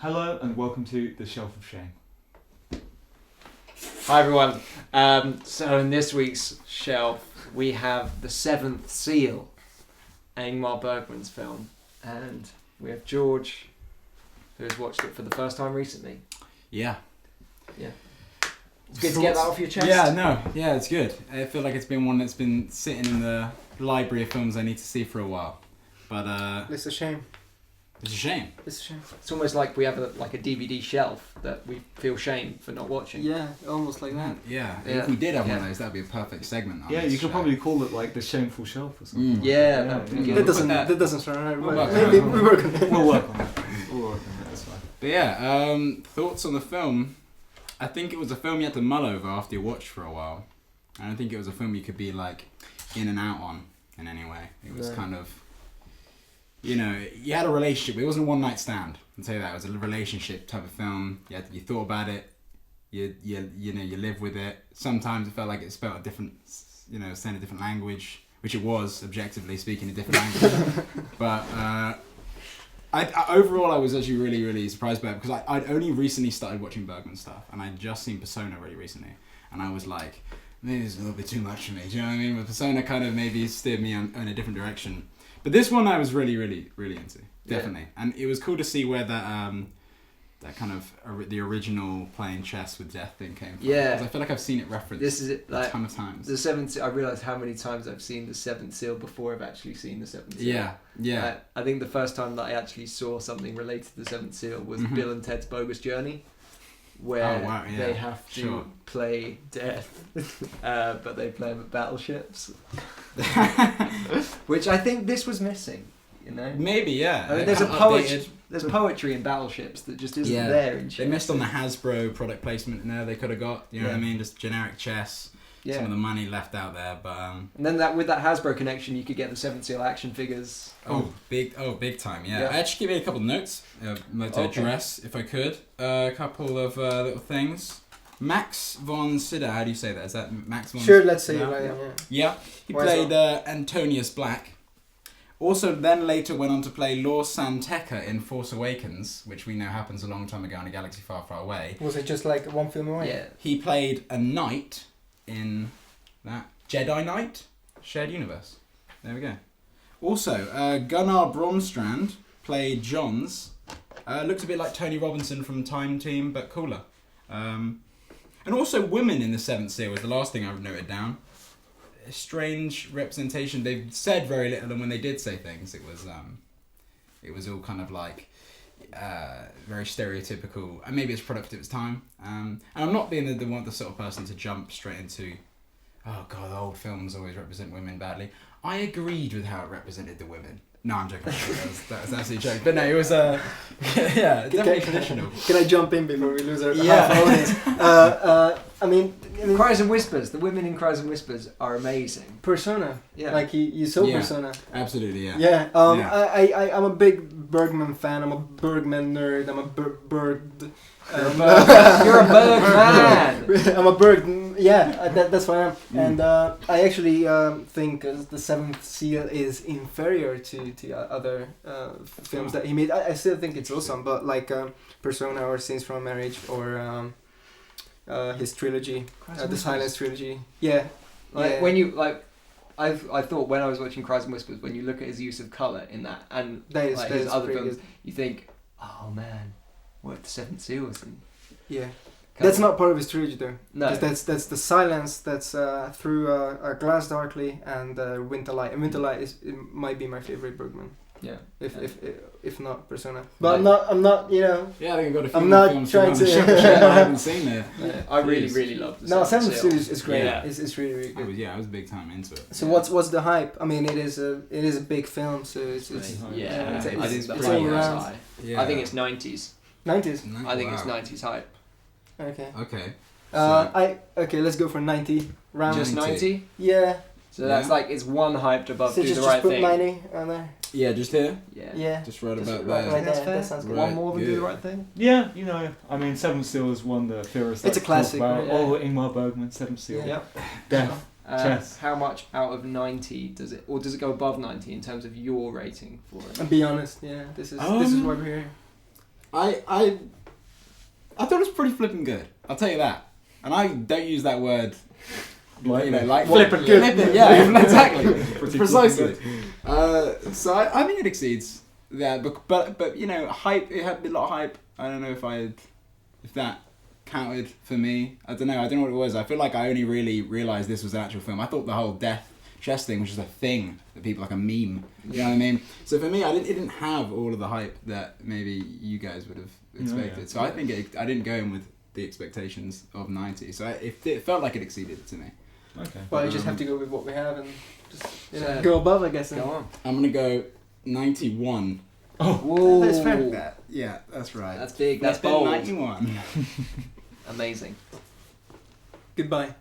Hello and welcome to the Shelf of Shame. Hi everyone. So in this week's shelf we have The Seventh Seal, Ingmar Bergman's film, and we have George, who has watched it for the first time recently. Yeah. It's good to get that off your chest. Yeah, it's good. I feel like it's been one that's been sitting in the library of films I need to see for a while. But It's a shame. it's a shame. It's a shame. It's almost like we have a DVD shelf that we feel shame for not watching. Yeah, almost like that. Yeah. Yeah. If we did have one Yeah. of those, that'd be a perfect segment. on Yeah, this you could show. probably call it like the Shameful Shelf or something. Mm. Yeah, that'd be yeah. good. That doesn't sound right, We'll but work on maybe it. we work on it. We'll work on it. That's fine. But yeah, thoughts on the film. I think it was a film you had to mull over after you watched for a while. I don't think it was a film you could be like in and out on in any way. It was Right. kind of, you had a relationship. It wasn't a one night stand. I'll tell you that. It was a relationship type of film. You thought about it. You live with it. Sometimes it felt like it spoke a different, saying a different language, which it was objectively speaking a different language. But I overall I was actually really, really surprised by it because I'd only recently started watching Bergman stuff and I'd just seen Persona really recently and I was like, maybe it's a little bit too much for me. Do you know what I mean? But Persona kind of maybe steered me in a different direction. But this one I was really, really, really into, definitely. Yeah. And it was cool to see where that kind of the original playing chess with death thing came from. Yeah. Because I feel like I've seen it referenced This is it, a like ton of times. The Seventh Seal. I realised how many times I've seen The Seventh Seal before I've actually seen The Seventh Seal. Yeah. I think the first time that I actually saw something related to The Seventh Seal was Bill and Ted's Bogus Journey, where they have to play death, but they play with battleships, which I think this was missing. Maybe, yeah. I mean, there's poetry in battleships that just isn't there in chess. They missed on the Hasbro product placement in there they could have got, you know what I mean? Just generic chess, some of the money left out there, but... And then with that Hasbro connection, you could get the Seventh Seal action figures. Big time, yeah. I actually gave you a couple of notes I'd like to address, if I could. A couple of little things. Max von Sydow, how do you say that? Is that Max von... Sure, let's say it right. Yeah, he played Antonius Black. Also, then later went on to play Lor San Tekka in Force Awakens, which we know happens a long time ago in a galaxy far, far away. Was it just like one film away? Yeah. He played a knight in that Jedi Knight Shared Universe. There we go. Also, Gunnar Bromstrand played Johns. Looks a bit like Tony Robinson from Time Team, but cooler. And also women in the Seventh Seal was the last thing I've noted down. A strange representation. They've said very little, and when they did say things, it was all kind of like very stereotypical, and maybe it's product of its time. And I'm not being the sort of person to jump straight into, oh god, old films always represent women badly. I agreed with how it represented the women. No, I'm joking. That was absolutely a joke. But no, it was definitely traditional. Can I jump in before we lose our half audience? I mean, Cries and Whispers. The women in Cries and Whispers are amazing. Persona. Yeah. Like you saw Persona. Absolutely, yeah. Yeah. I'm a big Bergman fan. I'm a Bergman nerd. I'm a Berg. You're a Bergman. I'm a Berg. Yeah, that's what I am. And I actually think the Seventh Seal is inferior to other films that he made. I still think it's awesome, but like Persona or Scenes from a Marriage or his trilogy, the Silence trilogy. Yeah. When you I thought when I was watching Cries and Whispers, when you look at his use of colour in that and his other films, good. You think, oh man, what if the Seventh Seal was in? Yeah. That's not part of his trilogy though. No. That's the Silence. That's Through a Glass Darkly and Winterlight. And Winterlight might be my favorite Bergman. Yeah. If not Persona. But I'm not. Yeah, I think I've got a few I'm more not films trying to to. I haven't seen it. Yeah. I really love the No, Seventh Seventh Seal. Seal is great. Yeah. It's really really good. I was big time into it. So what's the hype? I mean, it is a big film, so it's I think it's that's all around. high. Yeah. I think it's 90s. 90s. I think it's 90s hype. Okay. Okay. Let's go for 90 round. Just 90? Yeah. So that's like it's one hyped above So Do just the Right put Thing. 90 on there. Yeah, just here. Yeah. Just right Just about right there. Right That's there. fair. That sounds good. One more than Do the Good. Right Thing? Yeah, I mean, Seventh Seal is one that theorists It's a classic, talk about. right? Oh, Ingmar Bergman, Seventh Seal. Yeah. Death. Chess. How much out of 90 does it go above 90 in terms of your rating for it? And be honest, yeah. This is why we're here. I thought it was pretty flipping good. I'll tell you that. And I don't use that word, you know, like Flippin' good. Yeah, exactly, Pretty precisely. flippin' So I think it exceeds that. But you know, hype. It had a lot of hype. I don't know if that counted for me. I don't know what it was. I feel like I only really realised this was an actual film. I thought the whole death chest thing was just a thing that people, like a meme. You know what I mean? So for me, it didn't have all of the hype that maybe you guys would have expected. Yeah. So I think I didn't go in with the expectations of 90. So it felt like it exceeded to me. Okay. Well, you just have to go with what we have and just So- go above, I guess. Go on. I'm gonna go 91. Whoa. That's fair. Yeah, that's right. That's big. That's Flippin' bold. 91. Amazing. Goodbye.